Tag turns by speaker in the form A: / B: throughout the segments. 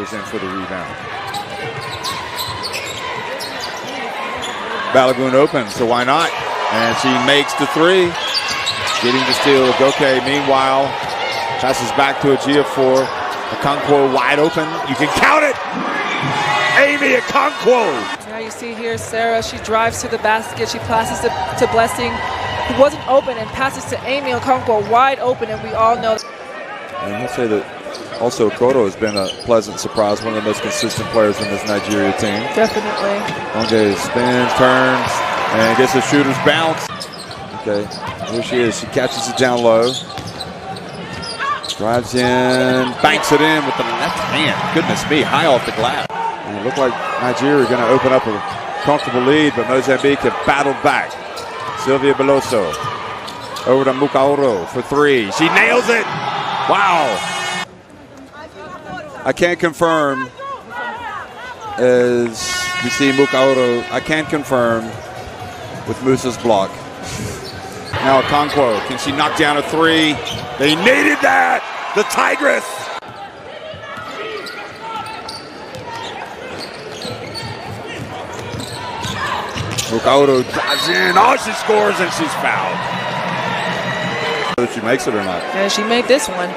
A: goes in for the rebound. Balogun open, so why not? And she makes the three. Getting the steal. Goke, meanwhile, passes back to Ejiofor. Okonkwo wide open. You can count it! Amy Okonkwo!
B: Now you see here Sarah, she drives to the basket. She passes to Blessing, who wasn't open, and passes to Amy Okonkwo wide open, and we all know.
A: And I'll say that also Koto has been a pleasant surprise, one of the most consistent players in this Nigeria team.
B: Definitely.
A: Onge spins, turns, and gets a shooter's bounce. Okay, here she is. She catches it down low. Drives in, banks it in with the left hand. Goodness me, high off the glass. And it looked like Nigeria are going to open up a comfortable lead, but Mozambique have battled back. Sylvia Beloso over to Mukaoro for three. She nails it. Wow. I can't confirm as we see Mukaoro. I can't confirm with Musa's block. Now Okonkwo, can she knock down a three? They needed that! The Tigress! Mukaoro drives in. Oh, she scores and she's fouled. Whether she makes it or not.
B: And she made this one.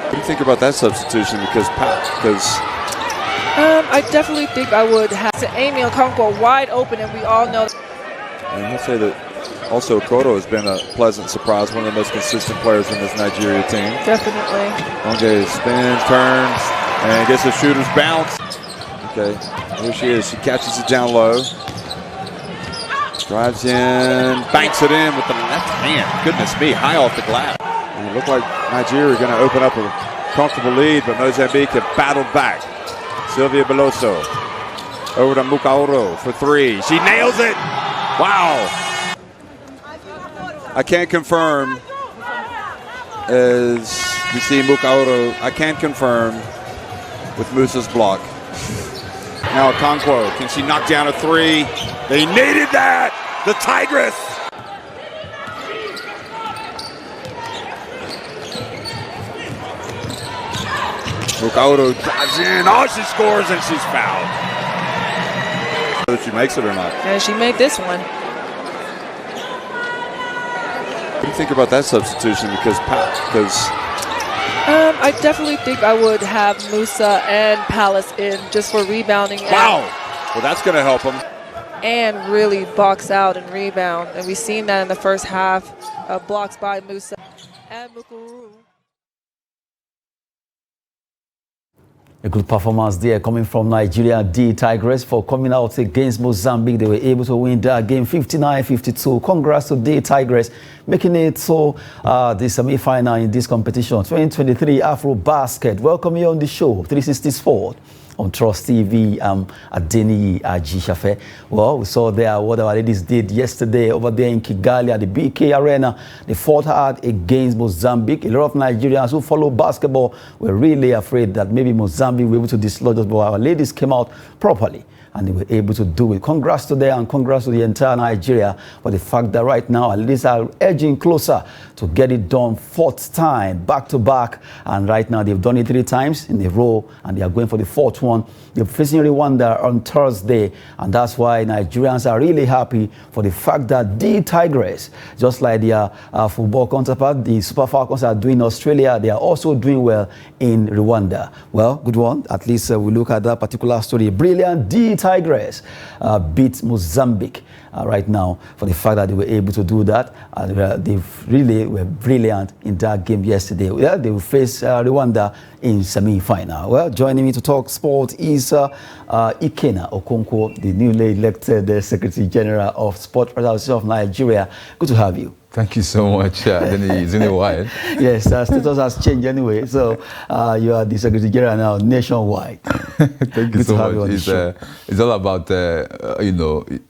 A: What do you think about that substitution? Because
B: I definitely think I would have to Amy Okonkwo wide open, and we all know.
A: And I'll say that also Koto has been a pleasant surprise, one of the most consistent players in this Nigeria team.
B: Definitely.
A: Onge spins, turns, and gets a shooter's bounce. Okay, here she is. She catches it down low. Drives in, banks it in with the left hand. Goodness me, high off the glass. And it looked like Nigeria are going to open up a comfortable lead, but Mozambique have battled back. Sylvia Beloso over to Mukaoro for three. She nails it. Wow. I can't confirm as we see Mukaoro. I can't confirm with Musa's block. Now Okonkwo, can she knock down a three? They needed that! The Tigress! Mukaoro drives in. Oh, she scores and she's fouled. Whether she makes it or not.
B: And she made this one.
A: What do you think about that substitution? Because
B: I definitely think I would have Musa and Palace in just for rebounding.
A: Wow. Well, that's going to help them.
B: And really box out and rebound. And we've seen that in the first half. Blocks by Musa and Mukuru.
C: A good performance there coming from Nigeria D Tigress for coming out against Mozambique. They were able to win that game 59-52. Congrats to D Tigress making it so the semi-final in this competition. 2023 Afro Basket. Welcome you on the show, 360 Sport. On Trust TV, Adeni Aisha. Well, we saw there what our ladies did yesterday over there in Kigali at the BK Arena. They fought hard against Mozambique. A lot of Nigerians who follow basketball were really afraid that maybe Mozambique will be able to dislodge us, but our ladies came out properly and they were able to do it. Congrats to them and congrats to the entire Nigeria for the fact that right now our ladies are edging closer to get it done fourth time, back to back. And right now they've done it 3 times in a row and they are going for the fourth one. They're facing Rwanda on Thursday, and that's why Nigerians are really happy for the fact that the Tigress, just like their football counterpart, the Super Falcons are doing in Australia, they are also doing well in Rwanda. Well, good one. At least we look at that particular story. Brilliant D Tigress beat Mozambique right now for the fact that they were able to do that. They really were brilliant in that game yesterday. Yeah, they will face Rwanda in semi-final. Well, joining me to talk sport is Ikena Okonkwo, the newly elected Secretary General of Sport Association of Nigeria. Good to have you.
D: Thank you so much. It's in a while.
C: Yes, status has changed anyway. So you are the Secretary General now nationwide.
D: Thank you so much. It's all about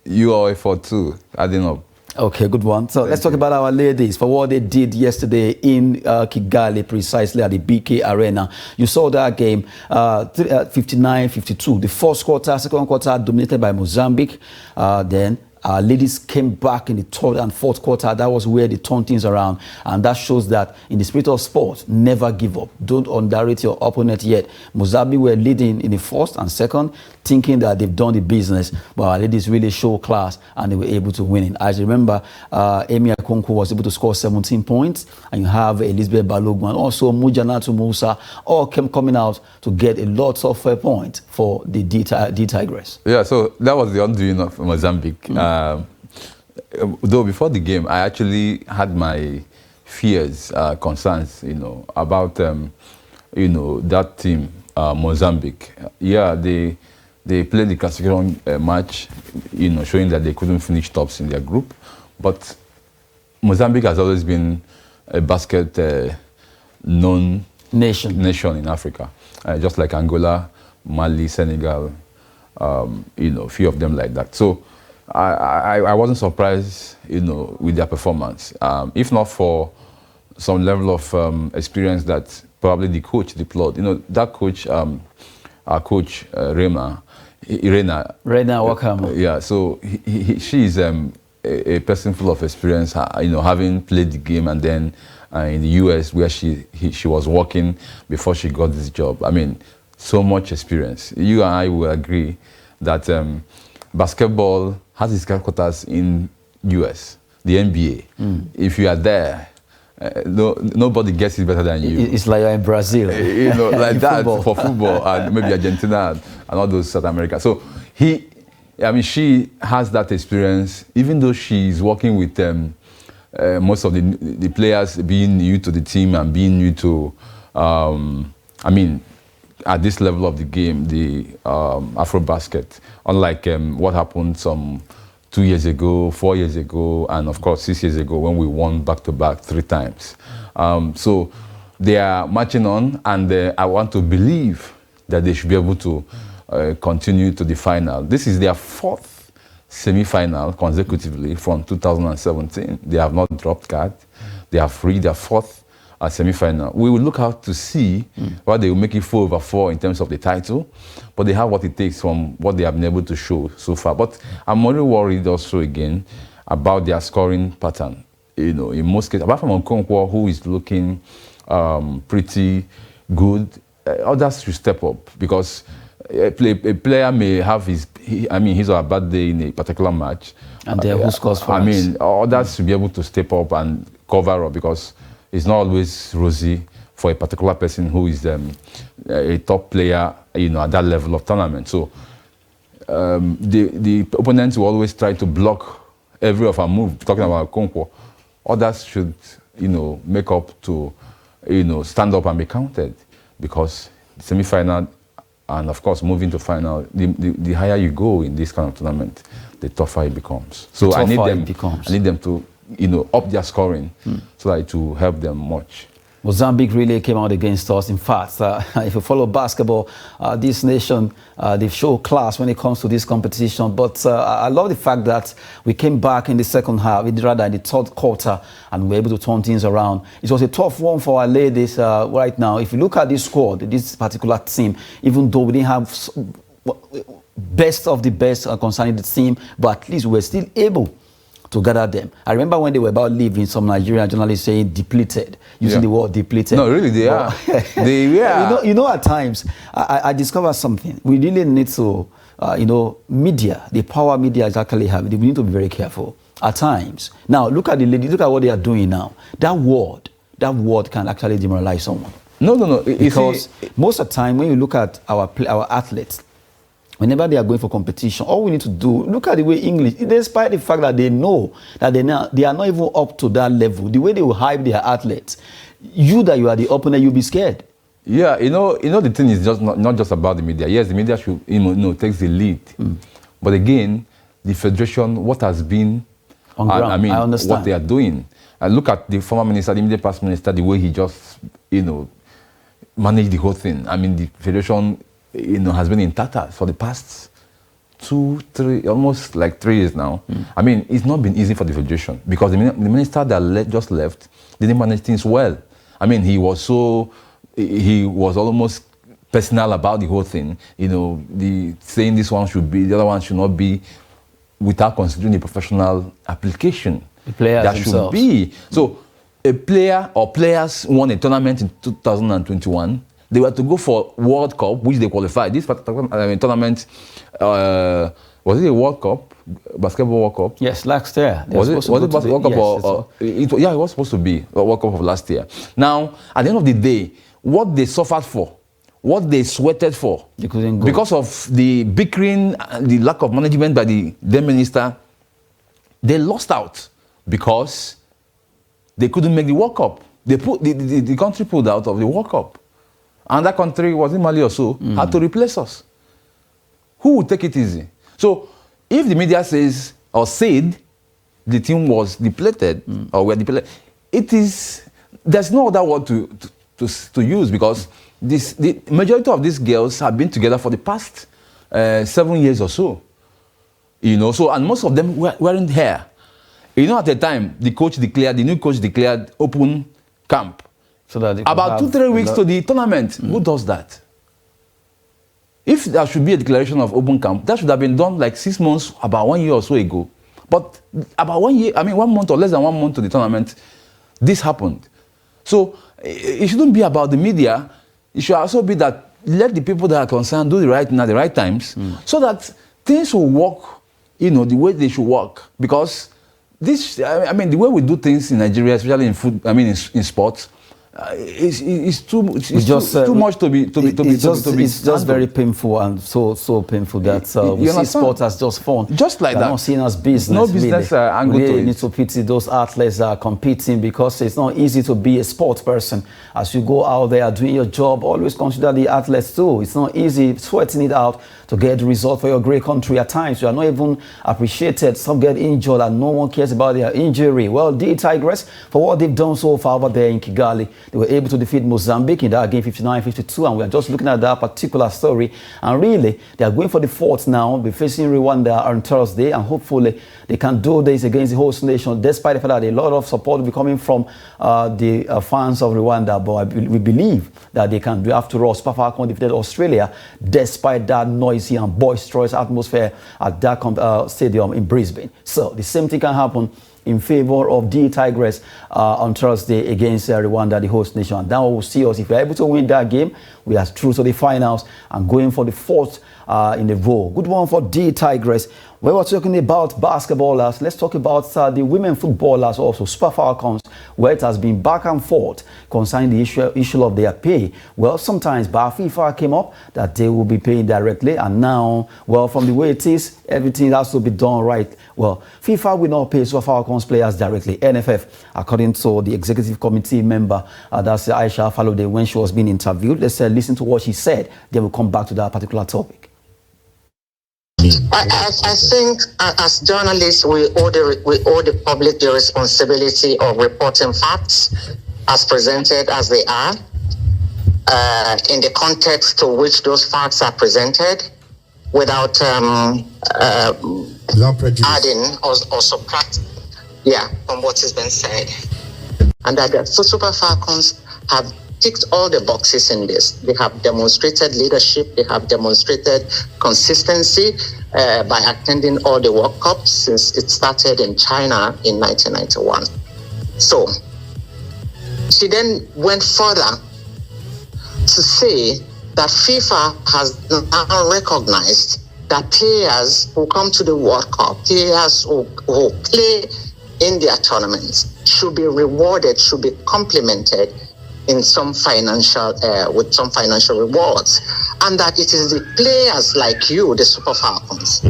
D: your effort too, adding up.
C: Okay, good one. So let's talk about our ladies for what they did yesterday in Kigali, precisely at the BK Arena. You saw that game, 59-52. The first quarter, second quarter dominated by Mozambique. Then our ladies came back in the third and fourth quarter. That was where they turned things around. And that shows that in the spirit of sport, never give up. Don't underrate your opponent yet. Mozambique were leading in the first and second, thinking that they've done the business. But our ladies really show class and they were able to win it. I remember Amy Akonko was able to score 17 points. And you have Elizabeth Balogun and also Mujanatu Musa all coming out to get a lot of points for the D Tigress.
D: Yeah, so that was the undoing of Mozambique. Though before the game, I actually had my fears, concerns, about, that team, Mozambique. Yeah, they played the classification match, showing that they couldn't finish tops in their group. But Mozambique has always been a basket known nation in Africa, just like Angola, Mali, Senegal, few of them like that. So I wasn't surprised, with their performance. If not for some level of experience that probably the coach deployed. That coach, our coach, Irena
C: Wakama.
D: Yeah, so she is a person full of experience, having played the game and then in the US where she was working before she got this job. I mean, so much experience. You and I will agree that basketball has its headquarters in US, the NBA. If you are there, nobody gets it better than you.
C: It's like you're in Brazil.
D: Like that for football and maybe Argentina and all those South America. So she has that experience, even though she's working with most of the players being new to the team and being new to, at this level of the game, the Afrobasket, unlike what happened some 2 years ago, 4 years ago, and of course 6 years ago when we won back-to-back 3 times. So they are marching on, and I want to believe that they should be able to continue to the final. This is their 4th semi-final consecutively from 2017. They have not dropped card. They have reached their 4th semi-final. We will look out to see whether they will make it 4/4 in terms of the title, but they have what it takes from what they have been able to show so far. But I'm only worried also again about their scoring pattern. In most cases, apart from Okonkwo, who is looking pretty good, others should step up, because a player may have his or her bad day in a particular match,
C: and who scores for us.
D: Others should be able to step up and cover up, because it's not always rosy for a particular person who is a top player, at that level of tournament. So the opponents will always try to block every of our move. Talking about Okonkwo, others should, make up to, stand up and be counted, because the semi-final and of course moving to final, the higher you go in this kind of tournament, the tougher it becomes. So I need them to up their scoring so that it will help them much.
C: Mozambique really came out against us. In fact, if you follow basketball, this nation, they show class when it comes to this competition. But I love the fact that we came back in the second half, rather in the third quarter, and we were able to turn things around. It was a tough one for our ladies right now. If you look at this squad, this particular team, even though we didn't have best of the best concerning the team, but at least we were still able to gather them. I remember when they were about leaving, some Nigerian journalists saying depleted, using the word depleted.
D: No, really, they are. They are.
C: At times, I discovered something. We really need to, media, the power media is actually having, we need to be very careful at times. Now, look at what they are doing now. That word can actually demoralize someone.
D: No.
C: Because most of the time, when you look at our athletes, whenever they are going for competition, all we need to do, look at the way English, despite the fact that they know that they are not even up to that level, the way they will hype their athletes, you are the opponent, you'll be scared.
D: Yeah, the thing is just not just about the media. Yes, the media should, takes the lead. But again, the federation, what has been,
C: on ground, I understand
D: what they are doing. And look at the former minister, the immediate past minister, the way he just, managed the whole thing. The federation, has been in tatters for the past 2, 3, almost like 3 years now. It's not been easy for the federation, because the minister that just left didn't manage things well. He was almost personal about the whole thing. Saying this one should be, the other one should not be. without considering the professional application.
C: The players
D: that
C: themselves.
D: should be. So a player or players won a tournament in 2021. They were to go for World Cup, which they qualified. This tournament, was it a World Cup, basketball World Cup?
C: Yes, last year.
D: Was it World Cup it was supposed to be a World Cup of last year. Now, at the end of the day, what they suffered for, what they sweated for,
C: they couldn't go.
D: Because of the bickering, the lack of management by the then minister, they lost out because they couldn't make the World Cup. They put the country pulled out of the World Cup. And that country, was in Mali or so, had to replace us. Who would take it easy? So if the media says or said the team was depleted or were depleted, there's no other word to use, because the majority of these girls have been together for the past 7 years or so. So, and most of them weren't here. At the time, the new coach declared open camp.
C: So that
D: about 2-3 weeks to the tournament. Who does that? If there should be a declaration of open camp, that should have been done like 6 months, about 1 year or so ago. But about 1 year, 1 month or less than 1 month to the tournament, this happened. So it shouldn't be about the media. It should also be that let the people that are concerned do the right thing at the right times, so that things will work, the way they should work. Because this, the way we do things in Nigeria, especially in food, in sports, it's too much to be.
C: It's just very painful, and so painful that we see sport as just fun.
D: Just like that.
C: Not seen as business.
D: No business angle to it.
C: We need to pity those athletes that are competing, because it's not easy to be a sports person. As you go out there doing your job, always consider the athletes too. It's not easy sweating it out to get the result for your great country. At times, you are not even appreciated. Some get injured and no one cares about their injury. Well, the Tigers, for what they've done so far over there in Kigali, they were able to defeat Mozambique in that game 59-52, and we are just looking at that particular story. And really, they are going for the fourth now. They're facing Rwanda on Thursday, and hopefully they can do this against the host nation, despite the fact that a lot of support will be coming from the fans of Rwanda. But we believe that they can do. After all, Super Falcons defeated Australia, despite that noisy and boisterous atmosphere at that stadium in Brisbane. So the same thing can happen in favor of the Tigers on Thursday against Rwanda, the host nation. And now we'll see us. If we're able to win that game, we are through to the finals and going for the fourth in a row. Good one for the Tigers. When we're talking about basketballers, let's talk about the women footballers also, Super Falcons, where it has been back and forth concerning the issue of their pay. Well, sometimes FIFA came up that they will be paying directly, and now, well, from the way it is, everything has to be done right. Well, FIFA will not pay Super Falcons players directly. NFF, according to the executive committee member, that's Aisha Falode, when she was being interviewed. Let's listen to what she said. Then we'll come back to that particular topic.
E: I think as journalists, we owe the public the responsibility of reporting facts as presented as they are, in the context to which those facts are presented, without adding or subtracting from what has been said. And that the Super Falcons have ticked all the boxes in this. They have demonstrated leadership. They have demonstrated consistency by attending all the World Cups since it started in China in 1991. So she then went further to say that FIFA has now recognized that players who come to the World Cup, players who play in their tournaments, should be rewarded, should be complimented in some financial with some financial rewards, and that it is the players like you, the Super Falcons.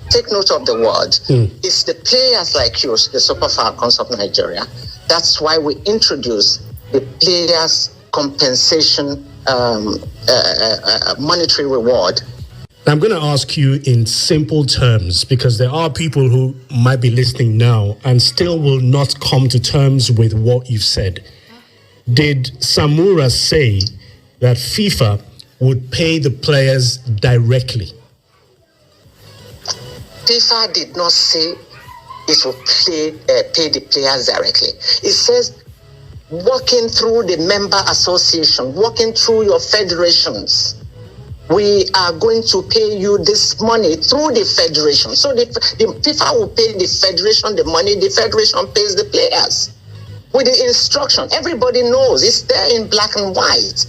E: Take note of the word. It's the players like you, the Super Falcons of Nigeria. That's why we introduce the players' compensation monetary reward.
F: I'm going to ask you in simple terms, because there are people who might be listening now and still will not come to terms with what you've said. Did Samura say that FIFA would pay the players directly?
E: FIFA did not say it will pay the players directly. It says working through the member association, working through your federations, we are going to pay you this money through the federation. So the FIFA will pay the federation the money, the federation pays the players. With the instruction, everybody knows, it's there in black and white.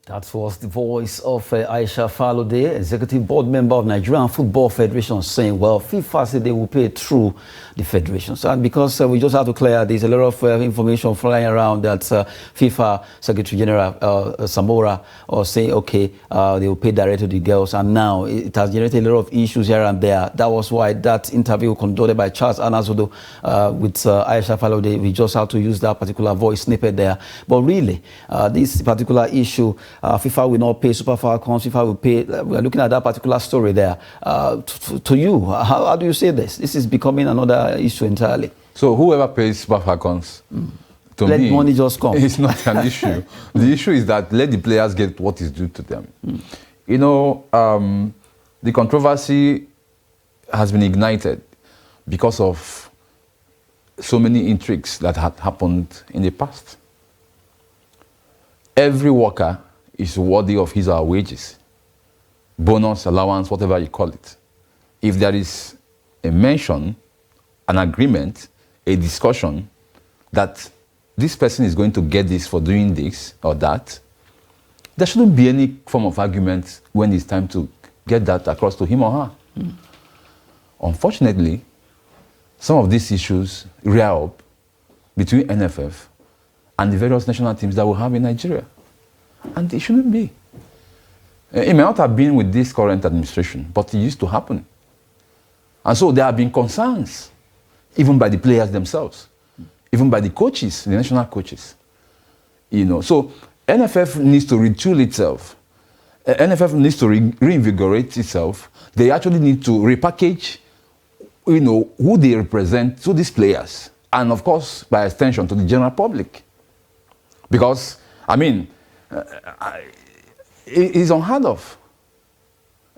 C: That was the voice of Aisha Falode, Executive Board Member of Nigerian Football Federation, saying, well, FIFA said they will pay through the federation. So, and because we just have to clear, there's a lot of information flying around that FIFA Secretary General Samora saying, okay, they will pay directly to the girls. And now it has generated a lot of issues here and there. That was why that interview conducted by Charles Anazodo with Aisha Falode, we just have to use that particular voice snippet there. But really, this particular issue, FIFA will not pay Super Falcons. FIFA will pay. We are looking at that particular story there. To you, how do you say this? This is becoming another issue entirely.
D: So whoever pays Super Falcons, to
C: let
D: me,
C: money just come.
D: It's not an issue. The issue is that let the players get what is due to them. You know, the controversy has been ignited because of so many intrigues that had happened in the past. Every worker is worthy of his or her wages, bonus, allowance, whatever you call it. If there is a mention, an agreement, a discussion that this person is going to get this for doing this or that, there shouldn't be any form of argument when it's time to get that across to him or her. Unfortunately, some of these issues rear up between NFF and the various national teams that we have in Nigeria. And it shouldn't be. It may not have been with this current administration, but it used to happen. And so there have been concerns, even by the players themselves, even by the coaches, the national coaches. You know, so NFF needs to retool itself. NFF needs to reinvigorate itself. They actually need to repackage, you know, who they represent to these players, and of course, by extension, to the general public. Because, I mean, it's unheard of.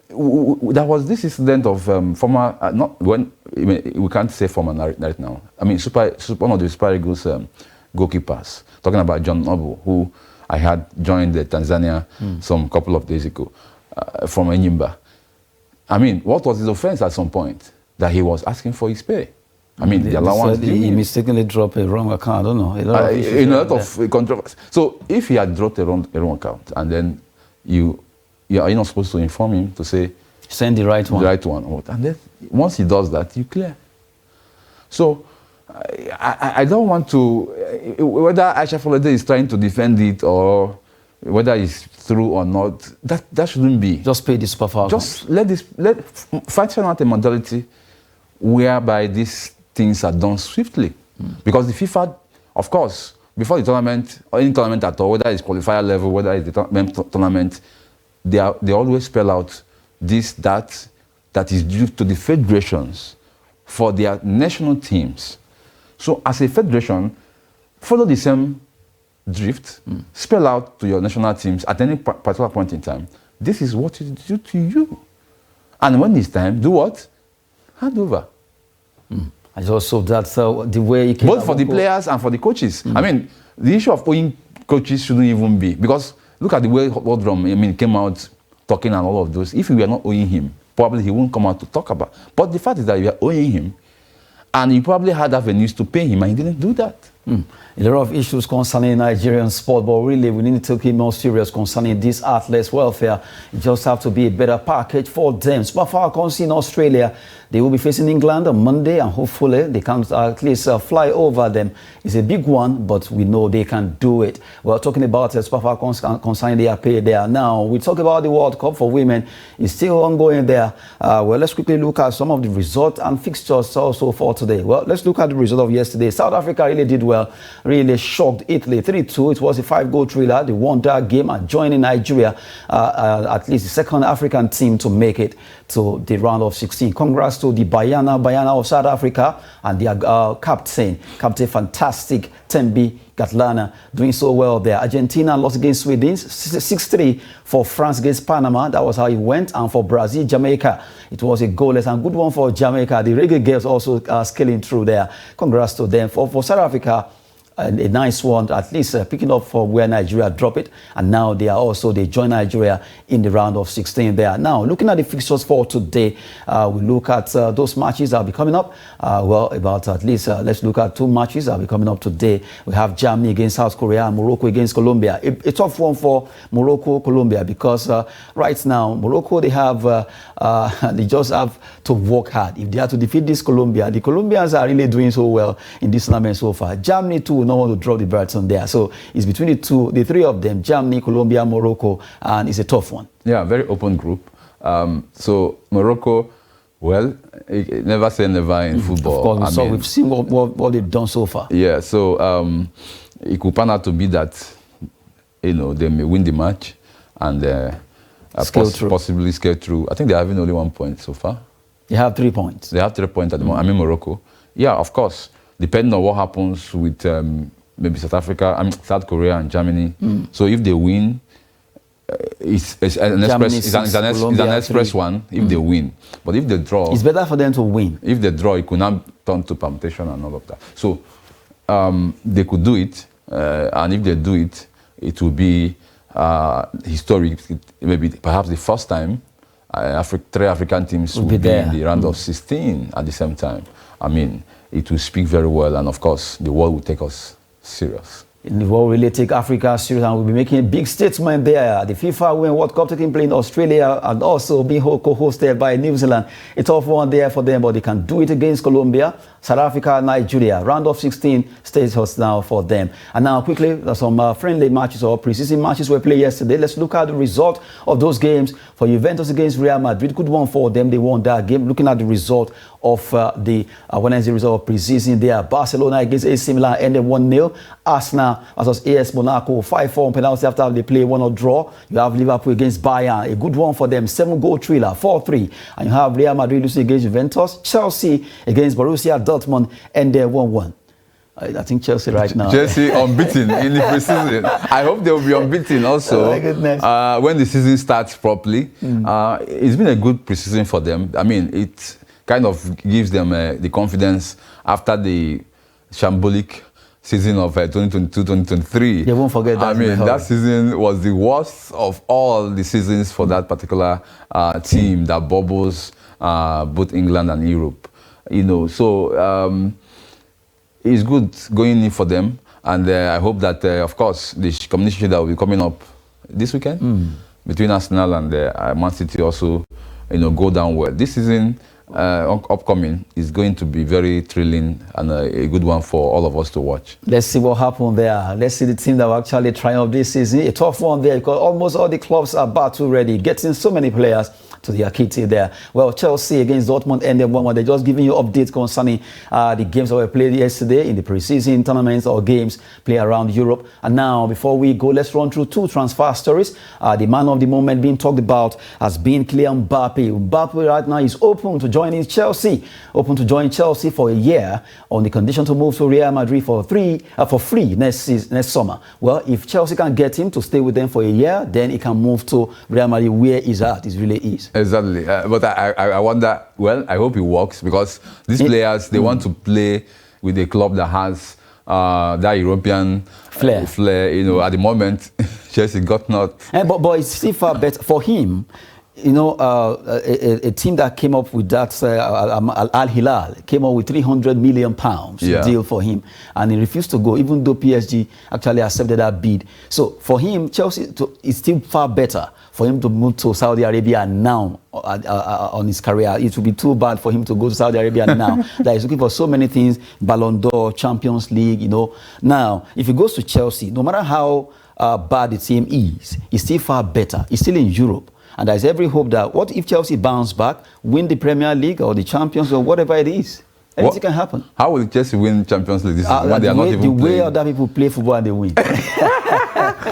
D: There was this incident of former, not when, we can't say former right now. I mean, one of the Super Eagles goalkeepers, talking about John Noble, who I had joined Tanzania some couple of days ago from Enyimba. I mean, what was his offense at some point? That he was asking for his pay. I mean, the allowance.
C: He mistakenly dropped a wrong account. I don't know. A
D: lot of controversy. So if he had dropped a wrong account, and then you're not supposed to inform him to say,
C: send the right one.
D: The right one. And then once he does that, you clear. So I don't want to, whether Aisha Falode is trying to defend it or whether it's true or not, that shouldn't be.
C: Just pay the Super Falcons.
D: Just let fashion out a modality whereby these things are done swiftly. Because the FIFA, of course, before the tournament, or any tournament at all, whether it's qualifier level, whether it's the tournament, they always spell out this, that is due to the federations for their national teams. So as a federation, follow the same drift, spell out to your national teams at any particular point in time, this is what is due to you. And when it's time, do what? Hand over.
C: I just hope that's the way it
D: both for the players and for the coaches. I mean, the issue of owing coaches shouldn't even be, because look at the way Waldrom, came out talking and all of those. If we are not owing him, probably he won't come out to talk about. But the fact is that we are owing him, and he probably had avenues to pay him, and he didn't do that. A lot of issues concerning Nigerian sport, but really we need to take it more serious concerning this athletes' welfare. It just have to be a better package for them. Super Falcons in Australia, they will be facing England on Monday, and hopefully they can at least fly over them. It's a big one, but we know they can do it. We're talking about Super Falcons concerning their pay there. Now, we talk about the World Cup for women. It's still ongoing there. Well, let's quickly look at some of the results and fixtures also for today. Well, let's look at the result of yesterday. South Africa really did well, really shocked Italy 3-2. It was a 5-goal thriller. They won that game and joining Nigeria, at least the second African team to make it to the round of 16. Congrats to the Bayana of South Africa and their captain fantastic Tembi Gatlana, doing so well there. Argentina lost against Sweden 6-3 for France against Panama. That was how it went. And for Brazil, Jamaica, it was a goalless and good one for Jamaica. The Reggae girls also scaling through there. Congrats to them. For South Africa,
C: a nice one, at least picking up from where Nigeria dropped it, and now they join Nigeria in the round of 16 there. Now, looking at the fixtures for today, we look at those matches that will be coming up. Let's look at 2 matches that will be coming up today. We have Germany against South Korea and Morocco against Colombia. A tough one for Morocco, Colombia, because right now, Morocco, they just have to work hard. If they have to defeat this Colombia, the Colombians are really doing so well in this tournament so far. Germany too will not want to drop the Brighton there. So it's between the 3 of them, Germany, Colombia, Morocco, and it's a tough one.
D: Yeah, very open group. So Morocco, well, never say never in football.
C: Of course, we've seen what they've done so far.
D: Yeah, so it could pan out to be that, they may win the match and possibly scale through. I think they're having only 1 point so far.
C: They have 3 points.
D: They have 3 points at the moment. Morocco. Yeah, of course. Depending on what happens with maybe South Korea and Germany. So if they win, it's an express one if they win. But if they draw,
C: it's better for them to win.
D: If they draw, it could not turn to permutation and all of that. So they could do it, and if they do it, it will be historic. Maybe perhaps the first time 3 African teams will be in the round of 16 at the same time. I mean, it will speak very well, and of course, the world will take us serious.
C: The world really take Africa serious, and we'll be making a big statement there. The FIFA Women's World Cup taking place in Australia and also being co-hosted by New Zealand. A tough one there for them, but they can do it against Colombia, South Africa, Nigeria. Round of 16 stages now for them. And now quickly, some friendly matches or preseason matches were played yesterday. Let's look at the result of those games. For Juventus against Real Madrid, good one for them. They won that game. Looking at the result of the Wednesday result of preseason there, Barcelona against AC Milan ended 1-0. Arsenal versus AS Monaco 5-4 on penalty after they play 1-0 draw. You have Liverpool against Bayern, a good one for them, 7-goal thriller, 4-3. And you have Real Madrid losing against Juventus. Chelsea against Borussia Dortmund ended 1-1. I think Chelsea right now.
D: Chelsea unbeaten in the preseason. I hope they will be unbeaten also when the season starts properly. It's been a good preseason for them. I mean, it kind of gives them the confidence after the shambolic season of 2022-2023.
C: They won't forget that.
D: I mean, that season was the worst of all the seasons for that particular team that bubbles both England and Europe. So it's good going in for them, and I hope that, of course, the communication that will be coming up this weekend between Arsenal and Man City also, go down well. This season upcoming is going to be very thrilling and a good one for all of us to watch.
C: Let's see what happened there. Let's see the team that will actually triumph this season. A tough one there because almost all the clubs are battle ready, getting so many players to the kitty there. Well, Chelsea against Dortmund ended 1-1. They're just giving you updates concerning the games that were played yesterday in the preseason tournaments or games played around Europe. And now, before we go, let's run through 2 transfer stories. The man of the moment being talked about has been Kylian Mbappe. Mbappe right now is open to joining Chelsea. Open to join Chelsea for a year on the condition to move to Real Madrid for free next summer. Well, if Chelsea can get him to stay with them for a year, then he can move to Real Madrid where he's at. It really is.
D: Exactly. But I wonder, well, I hope it works because these players, they want to play with a club that has that European flair. At the moment, Chelsea got not.
C: But it's still far better for him. A team that came up with that, Al Hilal, came up with £300 million deal for him, and he refused to go, even though PSG actually accepted that bid. So for him, Chelsea is still far better for him to move to Saudi Arabia now on his career. It would be too bad for him to go to Saudi Arabia now. That he's looking for so many things, Ballon d'Or, Champions League, Now, if he goes to Chelsea, no matter how bad the team is, it's still far better. It's still in Europe. And there's every hope that what if Chelsea bounce back, win the Premier League or the Champions or whatever it is? Anything can happen.
D: How will Chelsea win Champions League? This is when they are not even playing.
C: The way other people play football and they win.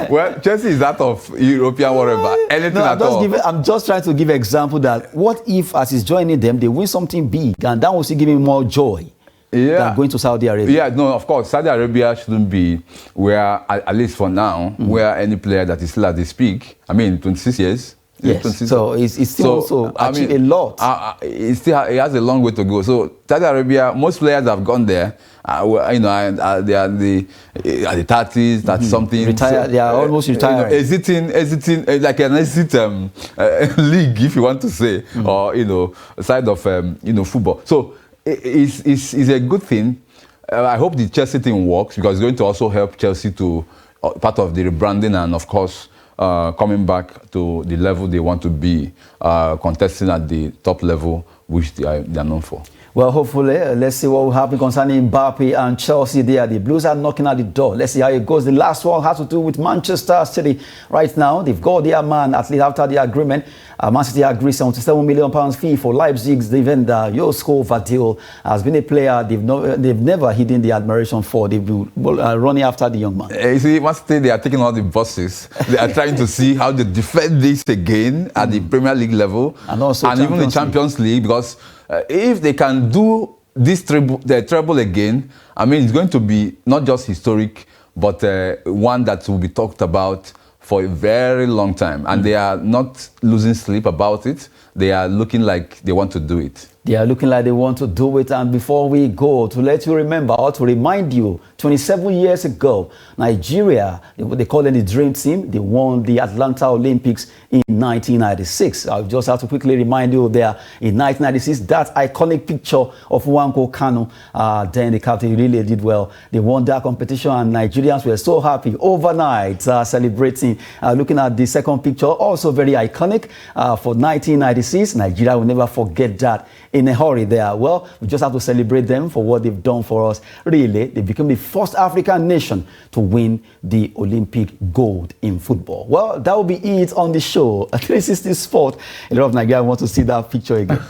D: Well, Chelsea is out of European whatever. Anything at all.
C: I'm just trying to give an example that what if as he's joining them, they win something big and that will still give him more joy. Than going to Saudi Arabia.
D: Yeah, no, of course. Saudi Arabia shouldn't be where, at least for now, where any player that is still at this peak, 26 years,
C: Yes, so it's still also achieved a lot.
D: It has a long way to go. So Saudi Arabia, most players have gone there. They are the 30s, that's something.
C: Retired, they are almost retired.
D: Exiting like an exit league, if you want to say, or side of football. So it's a good thing. I hope the Chelsea thing works because it's going to also help Chelsea to part of the rebranding and of course coming back to the level they want to be, contesting at the top level which they are known for.
C: Well, hopefully, let's see what will happen concerning Mbappe and Chelsea there. The Blues are knocking at the door. Let's see how it goes. The last one has to do with Manchester City. Right now, they've got their man, at least after the agreement. Man City agreed £77 million fee for Leipzig's defender, Josko Vadil. Has been a player they've never hidden the admiration for. They've been running after the young man.
D: You see, Man City, they are taking all the bosses. They are trying to see how they defend this again at the Premier League level. And also even the Champions League, because if they can do this treble again, I mean, it's going to be not just historic, but one that will be talked about for a very long time. And they are not losing sleep about it. They are looking like they want to do it.
C: They are looking like they want to do it. And before we go, to let you remember or to remind you, 27 years ago, Nigeria, they call it the Dream Team, they won the Atlanta Olympics in 1996. I'll just have to quickly remind you there, in 1996, that iconic picture of Nwankwo Kanu, then the captain really did well. They won that competition and Nigerians were so happy overnight, celebrating. Looking at the second picture, also very iconic for 1996. Nigeria will never forget that in a hurry there. Well, we just have to celebrate them for what they've done for us. Really, they became the first African nation to win the Olympic gold in football. Well, that will be it on the show. 360 Sport. A lot of Nigerians want to see that picture again.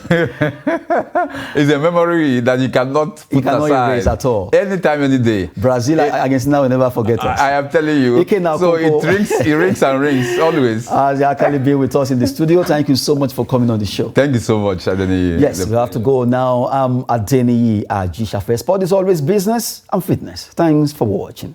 D: It's a memory that you cannot put aside.
C: Erase at all.
D: Anytime, any day.
C: Brazil against now will never forget us.
D: I am telling you. So it rings and rings always.
C: Akali being with us in the studio. Thank you so much for coming on the show.
D: Thank you so much, Adeniyi.
C: Yes, we have to go now. I'm Adeniyi Aisha. Sport is always business and fitness. Thanks for watching.